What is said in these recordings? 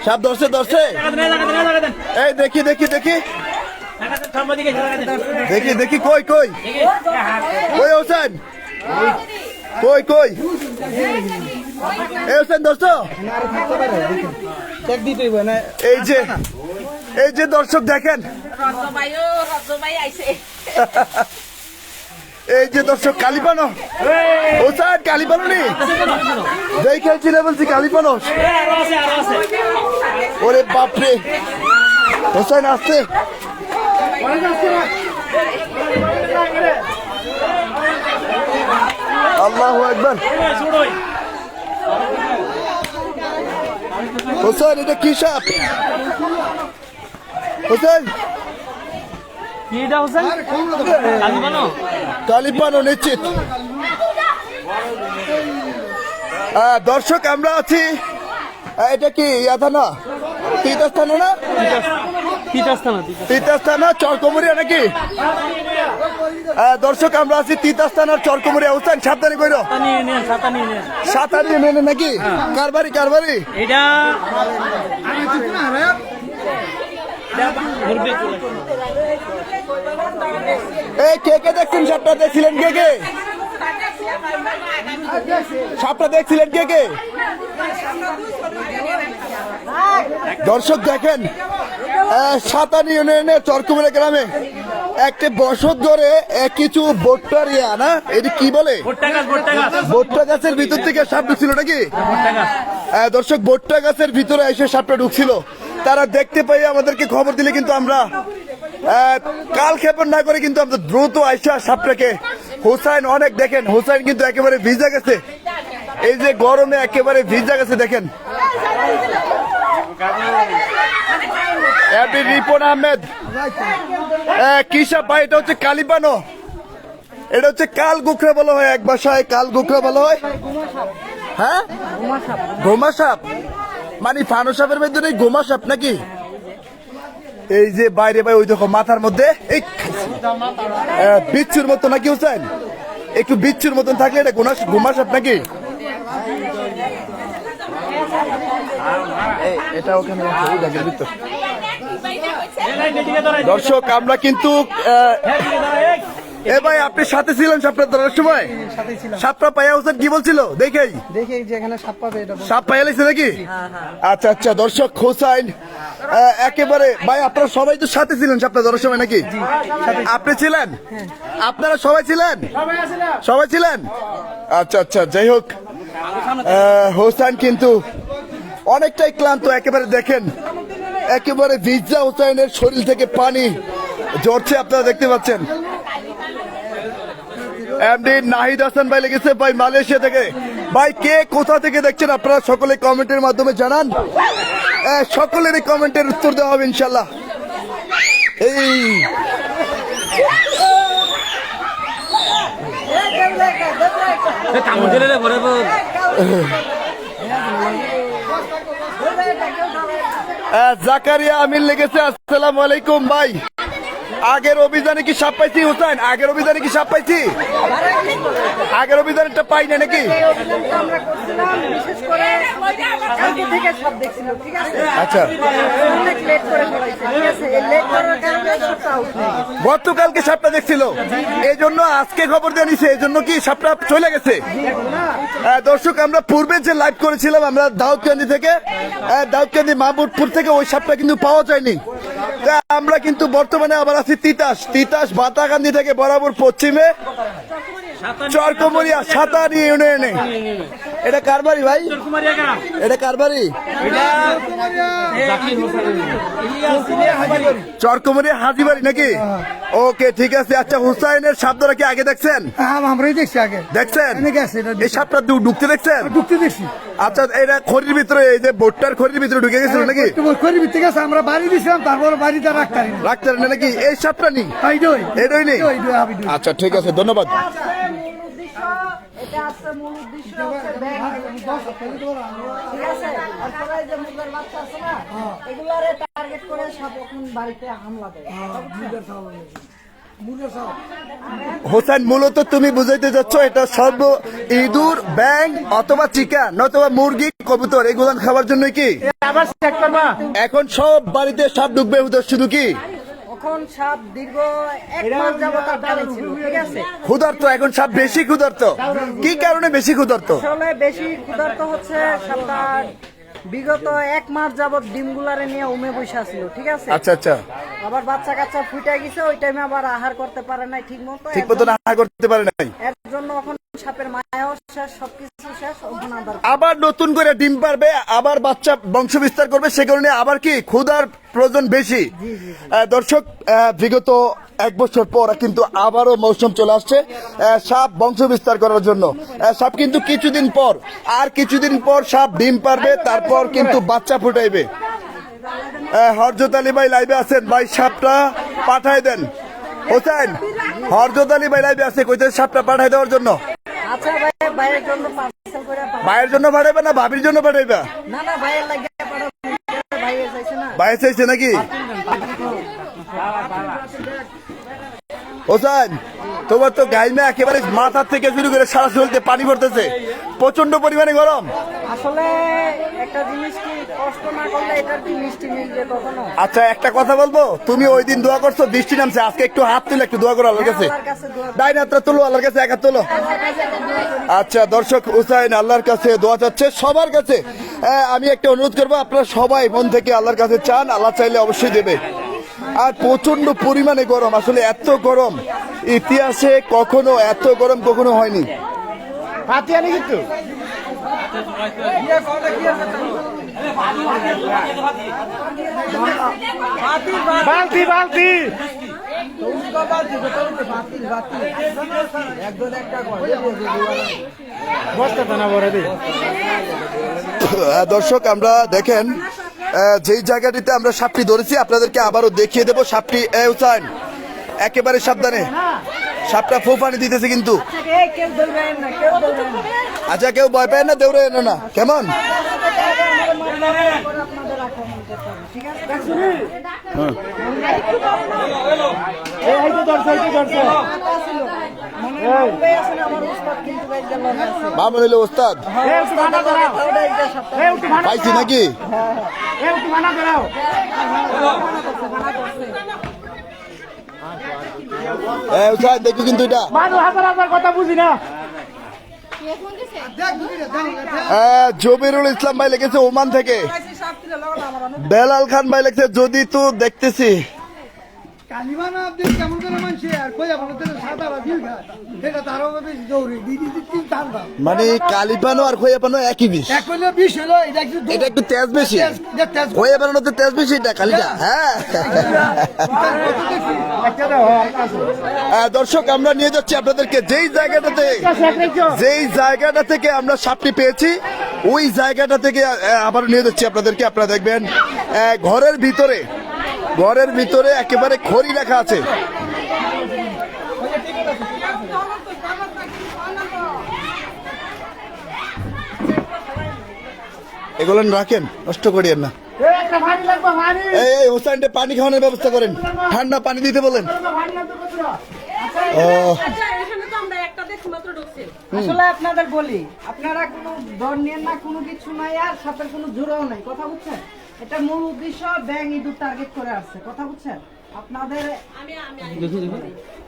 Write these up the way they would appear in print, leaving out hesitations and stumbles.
সাপ ধরছে ধরছে এই দেখি দেখি দেখি দেখি দেখি কই কই কই হোসেন কই কই এই হোসেন ধরছো এই যে দর্শক দেখেন এই যে দর্শক কালিপানো হোসেন কালিপানো নি যাই খেলছি না বলছি কালিপানো ওরে বাপরে হোসেন আসছে আল্লাহু আকবার হোসেন এটা কি সাপ হোসেন কালিপানো নিশ্চিত দর্শক আমরা আছি এটা কি থানা তীর্থস্থান না তীর্থস্থান চরকমরিয়া নাকি দর্শক আমরা আছি তীর্থস্থান চরকমরিয়া হোসেন সাবধানে কইর সাঁতার নিয়ে নেন নাকি কারবারি কারবারি এটা এই কে কে দেখছেন সাপটা দেখছিলেন কে কে সাপটা দেখছিলেন কে কে দর্শক দেখেন সাতানি ইউনিয়নের চরকুমিরা গ্রামে একটা বছর ধরে কিছু ভুট্টার না এটি কি বলে ভুট্টা গাছের ভিতর থেকে সাপ ঢুকছিল নাকি দর্শক ভুট্টা গাছের ভিতরে এসে সাপটা ঢুকছিল তারা দেখতে পাই আমাদেরকে খবর দিলে কিন্তু আমরা কাল ক্ষেপণ না করে কিন্তু আমরা দ্রুত আইসা সাপটাকে হোসাইন অনেক দেখেন হোসাইন কিন্তু একেবারে ভিজা গেছে এই যে গরমে একেবারে ভিজা গেছে দেখেন রিপন আহমেদ কি সাপ ভাই এটা হচ্ছে কালিপানো এটা হচ্ছে কাল গুখরা বলা হয় এক ভাষায় কাল গুখরা বলা হয় হ্যাঁ গোমা সাপ মানে ফানো সাপের মধ্যে গোমা সাপ নাকি এই যে বাইরে ভাই ওই দেখো মাথার মধ্যে এই বিচ্ছুর মতো নাকি হোসেন একটু বিচ্ছুর মতন থাকলে এটা গোমা সাপ নাকি এটা ওখানে দর্শক আমরা কিন্তু এ ভাই আপনি সাথে ছিলেন সাপটা ধরার সময় সাপটা পাইয়া হোসেন কি বলছিল দেখেই সাপ পাইয়া লাগছে নাকি আচ্ছা আচ্ছা দর্শক হোসাইন একেবারে ভাই আপনারা সবাই তো সাথে ছিলেন সাপটা ধরার সময় নাকি আপনি ছিলেন আপনারা সবাই ছিলেন সবাই ছিলেন আচ্ছা আচ্ছা যাই হোক হোসেন কিন্তু অনেকটাই ক্লান্ত একেবারে দেখেন একেবারে ভিজা হোসেনের শরীর থেকে পানি ঝরছে আপনারা দেখতে পাচ্ছেন এমডি নাহিদ হাসান ভাই লেগেছে ভাই মালয়েশিয়া থেকে ভাই কে কোথা থেকে দেখছেন আপনারা সকলে কমেন্টের মাধ্যমে জানান সকলের কমেন্টের উত্তর দেওয়া হবে ইনশাল্লাহ এই জাকারিয়া আমিন লেগেছে আসসালামু আলাইকুম ভাই আগের অভিযানে কি সাপ পাইছি হোসেন আগের অভিযানে কি সাপ পাইছি আগের অভিযানটা পাই না নাকি আচ্ছা গতকালকে সাপটা দেখছিল এই জন্য আজকে খবর দিয়ে নিছে এই জন্য কি সাপটা চলে গেছে দর্শক আমরা পূর্বে যে লাইভ করেছিলাম আমরা দাউদকান্দি থেকে দাউদকান্দি মাহমুদপুর থেকে ওই সাপটা কিন্তু পাওয়া যায়নি আমরা কিন্তু বর্তমানে আবার আছি তিতাস বাতাকান্দি থেকে বরাবর পশ্চিমে চরকমরিয়া সাতানি ইউনিয়নে এটা কার বাড়ি ভাই এটা কার বাড়ি চরকমরিয়া হাজি বাড়ি নাকি ওকে ঠিক আছে আচ্ছা হুসাইনের সাপটা কি আগে দেখছেন আমরাই দেখছি আগে দেখছেন এই সাপটা ঢুকতে দেখছেন ঢুকতে দেখছি আচ্ছা এটা খড়ির ভিতরে এই যে ভুট্টার খড়ির ভিতরে ঢুকে গেছিল নাকি খড়ির ভিতরে গেছে আমরা বাড়ি দিয়েছিলাম তারপর বাড়িতে রাখতে নাকি এই সাপটা নেই এটাই নেই আচ্ছা ঠিক আছে ধন্যবাদ এটা আছে মূল উদ্দেশ্য হচ্ছে ঠিক আছে তারপরে যে মুরগির বাচ্চা আছে না এগুলারে টার্গেট করে সাপ এখন বাড়িতে হামলা দেয় হোসেন, মূলত তুমি বুঝাইতে যাচ্ছ এটা সর্ব ইঁদুর, ব্যাং অথবা চিকেন অথবা মুরগি, কবুতর এগুলো খাবার জন্য কি আবার চেক করবা। এখন সব বাড়িতে সাপ ঢুকবে হুদর, শুধু কি তখন সাপ দীর্ঘ 1 মাস যাবত আটকানো ছিল, ঠিক আছে? ক্ষুধার্ত, এখন সাপ বেশি ক্ষুধার্ত। কি কারণে বেশি ক্ষুধার্ত? আসলে বেশি ক্ষুধার্ত হচ্ছে সাপটা বিগত 1 মাস যাবত ডিমগুলারে নিয়ে উমে বসে ছিল, ঠিক আছে? আচ্ছা আচ্ছা, আবার বাচ্চা কাচ্চা ফুটে গেছে, ওই টাইমে আবার আহার করতে পারে নাই ঠিক মতো। ঠিক মতো না করতে পারে নাই, এর জন্য এখন সাপের মায়াও শেষ, সবকিছু শেষ, ওখানে আবার আবার নতুন করে ডিম পারবে, আবার বাচ্চা বংশ বিস্তার করবে, সে কারণে আবার কি ক্ষুধার প্রয়োজন বেশি। দর্শক, বিগত 1 বছর পর কিন্তু আবারও মৌসুম চলে আসছে সাপ বংশ বিস্তার করার জন্য। সাপ কিন্তু কিছুদিন পর, আর কিছুদিন পর সাপ ডিম পারবে, তারপর কিন্তু বাচ্চা ফুটাইবে। হরজত আলী ভাই লাইভে আছেন, ভাই সাপটা পাঠাই দেন। হোসেন, হরজত আলী ভাই লাইভে আছে, কইতে সাপটা পাঠাই দেওয়ার জন্য। আচ্ছা ভাই, ভাইয়ের জন্য পার্সেল করে ভাইয়ের জন্য পাঠাইবে না ভাবির জন্য পাঠাইবা? না না, ভাইয়ের লাগে পাঠাবো, ভাইয়ের চাইছে না। ভাই চাইছে নাকি? হোসেন, তোমার তো গাইমা একেবারে মাথার থেকে শুরু করে সারা শরীরে পানি পড়তেছে, প্রচন্ড পরিমাণে গরম। আসলে একটা জিনিস কি কষ্ট না করলে এটার কি মিষ্টি মিলবে কখনো? আচ্ছা, একটা কথা বলবো, তুমি ওই দিন দোয়া করছো, বৃষ্টি নামছে, আজকে একটু হাত তুলে একটু দোয়া করো আল্লাহর কাছে। আল্লাহর কাছে দোয়া ডাইন হাতটা তুলো, আল্লাহর কাছে এক হাত তুলো। আচ্ছা দর্শক, হুসাইন আল্লাহর কাছে দোয়া চাচ্ছে সবার কাছে। আমি একটা অনুরোধ করবো, আপনারা সবাই মন থেকে আল্লাহর কাছে চান, আল্লাহ চাইলে অবশ্যই দেবে। আর প্রচন্ড পরিমাণে গরম, আসলে এত গরম ইতিহাসে কখনো এত গরম কখনো হয়নি। হাতি আনি কিন্তু বালতি বালতি বস্তা না ভরে দি। দর্শক, আমরা দেখেন যেই জায়গাটিতে আমরা সাপটি ধরেছি আপনাদেরকে আবারও দেখিয়ে দেবো। সাপটি হুসাইন একেবারে সাবধানে, সাপটা ফোফানি দিতেছে কিন্তু। কেউ ধরবেন না, কেউ ধরবেন না। আচ্ছা, কেউ ভয় পায় না, দেউরে এনো না, কেমন? আপনাদের আক্রমণ করতে হবে, ঠিক আছে? এই তো ধরছে, এই তো ধরছে। মনে হয় আছে না, আমার উস্তাদ কিন্তু গাইজ গেল না আছে। মামুন হইলো ওস্তাদ, এই উঠি ভানা ধরাও, ওটা একটা সপ্তাহ এই উঠি ভানা, পাইছি নাকি? এই উঠি ভানা ধরাও। হুসাইন দেখি কিন্তু এটা মানু হাজার হাজার কথা বুঝি না। জবিরুল ইসলাম ভাই লিখেছে ওমান থেকে, বেলাল খান ভাই লিখেছে যদি তো দেখতেছি। কালিমানা আপনি কেমন করে মানছে আর কই আপনার সাদা বা দিল খা এটা তারও বেশি দৌড়ি দিদি তিন টানবা মানে কালিপানো আর খোয়া পানো একই বিষ, এক হলো 20 হলো এটা একটু তেজ বেশি, তেজ খোয়া পানোতে তেজ বেশি, এটা কালিটা। হ্যাঁ একটা দাও দর্শক, আমরা নিয়ে যাচ্ছি আপনাদেরকে যেই জায়গাটা থেকে আমরা সাপটি পেয়েছি, ওই জায়গাটা থেকে আবার নিয়ে যাচ্ছি আপনাদেরকে। আপনারা দেখবেন ঘরের ভিতরে একেবারে খড়ি রাখা আছে। এগুলো রাখেন, নষ্ট করিয়েন না। একটা ভানি লাগবে ভানি এই হুসাইনটা পানি খাওয়ানোর ব্যবস্থা করেন, ঠান্ডা পানি দিতে বলেন। ভানি লাগবে কত আচ্ছা, এখানে তো আমরা একটা দেখ মাত্র ঢুকছি। আসলে আপনাদের বলি, আপনারা কোনো ডর নিয়েন না, কোনো কিছু নাই, আর সাপের কোনো জোড়াও নাই, কথা বুঝছেন? এটা মূল উদ্দেশ্য ব্যাং ইঁদুর টার্গেট করে আসছে, কথা বুঝছেন? আপনাদের আমি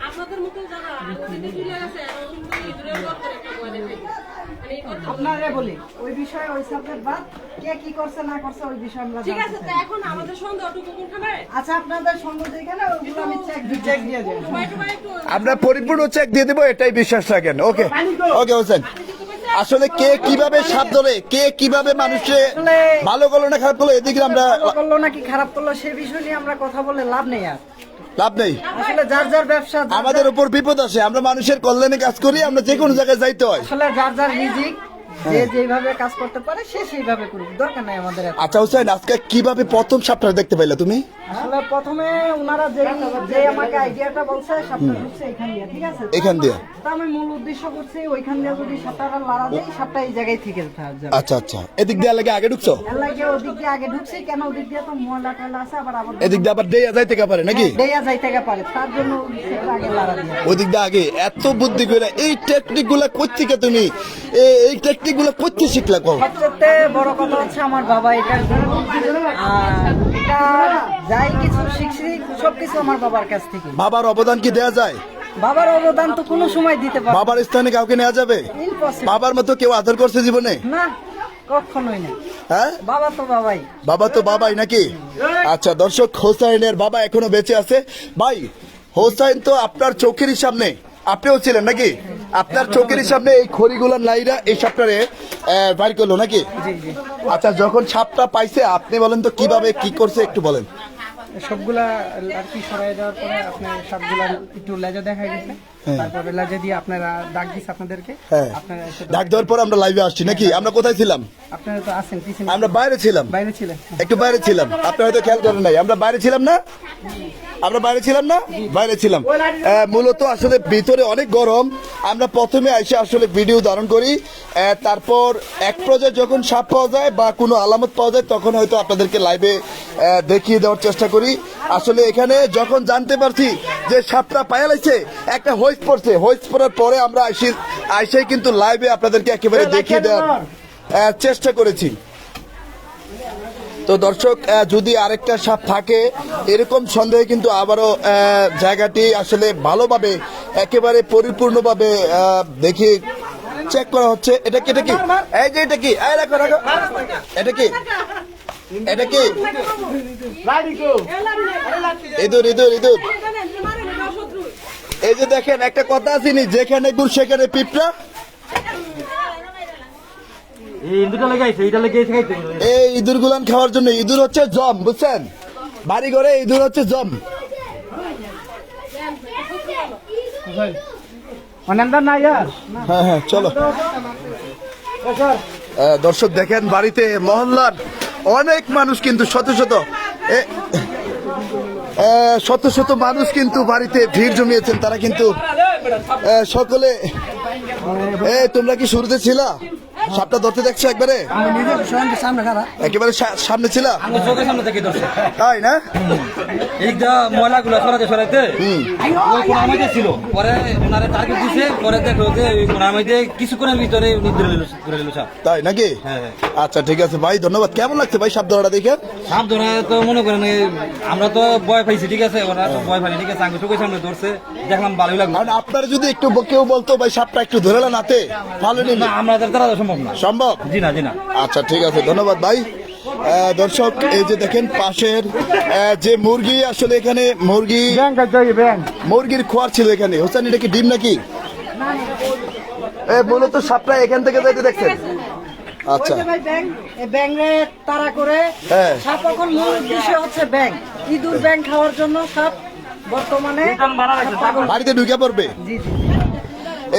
আপনাদের মতো যারা নদীতে চলে গেছে, এরাও কিন্তু ইঁদুরের গর্তের একটা ভয় দেখাই দিছে। মানে এই গর্ত- আপনারা বলি ওই বিষয়ে, ওই সাবজেক্ট বাদ, কে কি করছে না করছে ওই বিষয়ে আমরা ঠিক জানতে আছে, তো চাই। এখন আমাদের সন্দেহটুকু কোনখানে? আচ্ছা, আপনাদের সঙ্গে যেখানে ওইগুলো আমি চেক দিয়ে যাই। সবাই সবাই একটু আমরা পরিপূর্ণ চেক দিয়ে দেবো, এটাই বিশ্বাস রাখেন। ওকে ওকে হোসেন, আসলে কে কিভাবে সাপ ধরে, কে কিভাবে মানুষে ভালো করলো না খারাপ করলো, এদিকে আমরা ভালো করলো নাকি খারাপ করলো সে বিষয় নিয়ে আমরা কথা বলে লাভ নেই। আর লাভ নেই, আসলে যার যার ব্যবসা, আমাদের উপর বিপদ আসে, আমরা মানুষের কল্যাণে কাজ করি, আমরা যে কোনো জায়গায় যাইতে হয়। আসলে যার যার রিজিক, যে যেভাবে কাজ করতে পারে সে সেইভাবে করুক, দরকার নাই আমাদের এত। আচ্ছা হুসাইন, আজকে কিভাবে প্রথম সাপটা দেখতে পাইলা তুমি? আসলে প্রথমে ওনারা যে আমাকে আইডিয়াটা বলছে সাপটা ঢুকছে এখান দিয়ে, ঠিক আছে, এখান দিয়ে? তো আমি মূল উদ্দেশ্য করছি ওইখান দিয়ে যদি সাপটা লাড়া দেয় সাপটা এই জায়গায় থেকে যাবে। আচ্ছা আচ্ছা, এদিক দিয়ে লাগে আগে ঢুকছো? এর লাগে ওদিক দিয়ে আগে ঢুকছি কেন, ওদিক দিয়ে তো ময়লা টয়লা আছে, আবার এদিক দিয়ে আবার দেয়া যাইতে পারে নাকি? দেয়া যাইতে পারে, তার জন্য সেটা আগে লাড়া দিয়ে। ওদিক দিয়ে আগে এত বুদ্ধি করে এই টেকনিক গুলা করছি কে তুমি? এই টেকনিক গুলা করতে শিখলা কম? সবচেয়ে বড় কথা হচ্ছে আমার বাবা এটা এটা যাই কিছু শিখছি সবকিছু আমার বাবার কাছ থেকে। বাবার অবদান কি দেয়া যায়? বাবার অবদান তো কোনো সময় দিতে পারবো বাবার স্থানে কাউকে নেওয়া যাবে? ইম্পসিবল। বাবার মতো কেউ আদর করছে জীবনে? না, কখনোই না। হ্যাঁ, বাবা তো বাবাই। বাবা তো বাবাই নাকি? আচ্ছা দর্শক, হোসাইনের বাবা এখনো বেঁচে আছে। ভাই, হোসাইন তো আপনার চোখেরই সামনে, আপনিও ছিলেন নাকি? আপনার চোখেরই সামনে এই খড়িগুলার লাইরা এই সাপটারে বাইর করলো নাকি? আচ্ছা, যখন সাপটা পাইছে আপনি বলেন তো কিভাবে কি করছে একটু বলেন। সবগুলা আর কি সরাই দেওয়ার পরে আপনার সবগুলা একটু লেজা দেখা গেছে, তারপরে লেজা দিয়ে আপনারা ডাক দিচ্ছে আপনাদেরকে। হ্যাঁ, আপনারা এসে ডাক দেওয়ার পর আমরা লাইভে আসছি নাকি? আমরা কোথায় ছিলাম? আপনারা তো আছেন পিছনে, আমরা বাইরে ছিলাম, বাইরে ছিলেন। একটু বাইরে ছিলাম, আপনি হয়তো খেয়াল করেন নাই। আমরা বাইরে ছিলাম না? আমরা বাইরে ছিলাম না? বাইরে ছিলাম। মূলত আসলে ভিতরে অনেক গরম। আমরা প্রথমে এসে আসলে ভিডিও ধারণ করি, তারপর এক পর্যায়ে যখন সাপ পাওয়া যায় বা কোনো আলামত পাওয়া যায় তখন হয়তো আপনাদেরকে লাইভে দেখিয়ে দেওয়ার চেষ্টা করি। আসলে এখানে যখন জানতে পারছি যে সাপটা পায়া লাইছে, একটা হোইস পড়ছে, হোইস পড়ার পরে আমরা আইসেই কিন্তু লাইভে আপনাদেরকে একেবারে দেখিয়ে দেওয়ার চেষ্টা করেছি। তো দর্শক, যদি আরেকটা সাপ থাকে এরকম সন্দেহে কিন্তু আবারও জায়গাটি আসলে ভালোভাবে একেবারে পরিপূর্ণভাবে দেখি চেক করা হচ্ছে। এটা কি? এটা কি? এই যে এটা কি? এই রাখো রাখো, এটা কি? এটা কি? ইঁদুর ইঁদুর ইঁদুর। এই যে দেখেন, একটা কথা আসেনি, যেখানে গুড় সেখানে পিঁপড়া। এই ইঁদুর গুলান খাওয়ার জন্য, ইঁদুর হচ্ছে জম, বুঝছেন? বাড়ি ঘরে ইঁদুর হচ্ছে জম। হ্যাঁ হ্যাঁ, চলো। দর্শক দেখেন, বাড়িতে মহল্লার অনেক মানুষ কিন্তু শত শত মানুষ কিন্তু বাড়িতে ভিড় জমিয়েছেন। তারা কিন্তু সকলে, তোমরা কি শুরুতে ছিলা? সাপটা ধরতে দেখছো একবারে? একেবারে সামনে ছিল, চোখের সামনে থেকে ধরছে, তাই না? এইটা ময়লাগুলো সরাইতে ওই কোনার মধ্যে ছিল, পরে ওনারে টার্গেট দিছে, পরে দেখলো যে ওই কোনার মধ্যে কিছুক্ষণের ভিতরে ধরে নিল সাপ। তাই নাকি? হ্যাঁ। আচ্ছা ঠিক আছে ভাই, ধন্যবাদ। কেমন লাগছে ভাই সাপ ধরাটা দেখে? সাপ ধরা তো মনে করেন আমরা তো ভয় পাইছি, ঠিক আছে, ওরা তো ভয় পাইনি, ঠিক আছে, আমি চোখের সামনে ধরছে, দেখলাম ভালোই লাগলো। কারণ আপনার যদি একটু কেউ বলতো ভাই সাপটা একটু ধরে নাতে ভালো নিল, না, আমাদের দ্বারা তো সম্ভব না। সম্ভব? জি না, জি না। আচ্ছা ঠিক আছে, ধন্যবাদ ভাই। দর্শক, এই যে দেখেন পাশের যে মুরগি, আসলে এখানে মুরগির খোয়ার ছিল এখানে। হোসেন, এটা কি ডিম নাকি? মূলত সাপটা এখান থেকে যাইতে দেখছেন? আচ্ছা, ব্যাঙে তাড়া করে হ্যাঁ। সাপ এখন মূল উদ্দেশ্য হচ্ছে ব্যাঙ, ইঁদুর ব্যাঙ খাওয়ার জন্য সাপ বর্তমানে পাগল। বাড়িতে ঢুকে পড়বে। জি জি।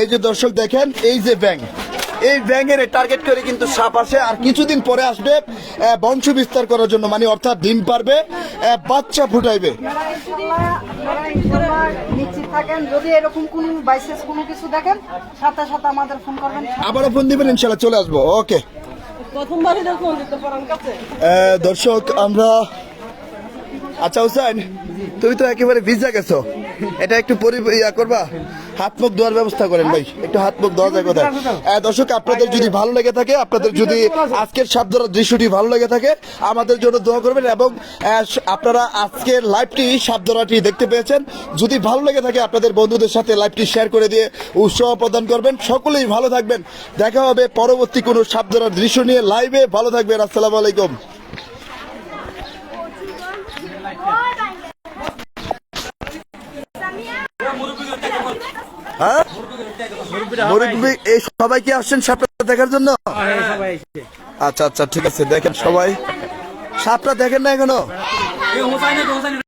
এই যে দর্শক দেখেন, এই যে ব্যাঙ, এই ব্যাঙের টার্গেট করে কিন্তু সাপ আসে, আর কিছুদিন পরে আসবে বংশ বিস্তার করার জন্য, মানে অর্থাৎ ডিম পারবে, বাচ্চা ফুটাইবে। আপনারা ইনশাআল্লাহ নিশ্চিত থাকেন, যদি এরকম কোনো বাইসেস কোনো কিছু দেখেন সাথে সাথে আমাদের ফোন করবেন। আবারও ফোন দিবেন, ইনশাল্লাহ চলে আসবো। ওকে প্রথমবারই যখন দিতে পারেন কাছে দর্শক, আমরা, আচ্ছা হুসাইন, তুমি তো একেবারে ভিজা গেছো, এটা একটু করবা, হাত মুখ ধোয়ার ব্যবস্থা করেন ভাই, একটু হাত মুখ ধোয়া যায় কোথায়? দর্শক, আপনাদের যদি ভালো লেগে থাকে, আপনাদের যদি আজকের সাপ ধরার দৃশ্যটি ভালো লেগে থাকে, আমাদের জন্য দোয়া করবেন। এবং আপনারা আজকের লাইভটি সাপ ধরাটি দেখতে পেয়েছেন, যদি ভালো লেগে থাকে আপনাদের বন্ধুদের সাথে লাইভটি শেয়ার করে দিয়ে উৎসাহ প্রদান করবেন। সকলেই ভালো থাকবেন, দেখা হবে পরবর্তী কোনো সাপ ধরার দৃশ্য নিয়ে লাইভে। ভালো থাকবেন, আসসালামু আলাইকুম। হ্যাঁ, মুরব্বি এই সবাই কি আসছেন সাপটা দেখার জন্য? আচ্ছা আচ্ছা ঠিক আছে, দেখেন সবাই সাপটা দেখেন না এখনো?